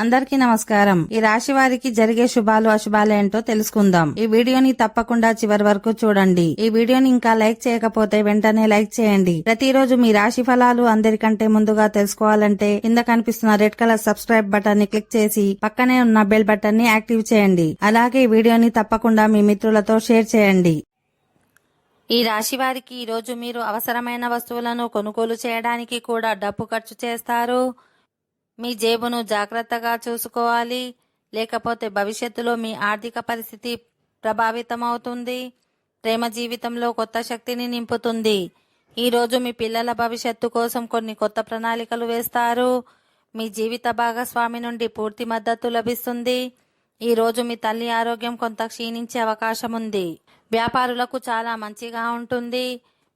అందరికీ నమస్కారం. ఈ రాశి వారికి జరిగే శుభాలు అశుభాలు ఏంటో తెలుసుకుందాం. ఈ వీడియోని తప్పకుండా చివరి వరకు చూడండి. ఈ వీడియోని ఇంకా లైక్ చేయకపోతే వెంటనే లైక్ చేయండి. ప్రతిరోజు మీ రాశి ఫలాలు అందరికంటే ముందుగా తెలుసుకోవాలంటే కింద కనిపిస్తున్న రెడ్ కలర్ సబ్స్క్రైబ్ బటన్ ని క్లిక్ చేసి పక్కనే ఉన్న బెల్ బటన్ ని యాక్టివ్ చేయండి. అలాగే ఈ వీడియోని తప్పకుండా మీ మిత్రులతో షేర్ చేయండి. ఈ రాశి వారికి ఈ రోజు మీరు అవసరమైన వస్తువులను కొనుగోలు చేయడానికి కూడా డబ్బు ఖర్చు చేస్తారు. మీ జేబును జాగ్రత్తగా చూసుకోవాలి, లేకపోతే భవిష్యత్తులో మీ ఆర్థిక పరిస్థితి ప్రభావితమవుతుంది. ప్రేమ జీవితంలో కొత్త శక్తిని నింపుతుంది. ఈరోజు మీ పిల్లల భవిష్యత్తు కోసం కొన్ని కొత్త ప్రణాళికలు వేస్తారు. మీ జీవిత భాగస్వామి నుండి పూర్తి మద్దతు లభిస్తుంది. ఈరోజు మీ తల్లి ఆరోగ్యం కొంత క్షీణించే అవకాశం ఉంది. వ్యాపారులకు చాలా మంచిగా ఉంటుంది.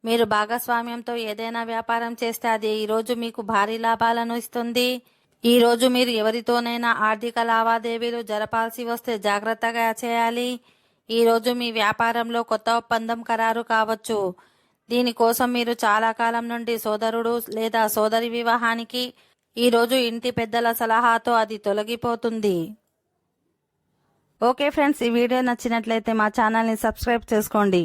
మీరు భాగస్వామ్యంతో ఏదైనా వ్యాపారం చేస్తే అది ఈరోజు మీకు భారీ లాభాలను ఇస్తుంది. ఈ రోజు మీరు ఎవరితోనైనా ఆర్థిక లావాదేవీలు జరపాల్సి వస్తే జాగ్రత్తగా చేయాలి. ఈ రోజు మీ వ్యాపారంలో కొత్త ఒప్పందం ఖరారు కావచ్చు. దీనికోసం మీరు చాలా కాలం నుండి సోదరుడు లేదా సోదరి వివాహానికి ఈ రోజు ఇంటి పెద్దల సలహాతో అది తొలగిపోతుంది. ఓకే ఫ్రెండ్స్, ఈ వీడియో నచ్చినట్లయితే మా ఛానల్ని సబ్స్క్రైబ్ చేసుకోండి.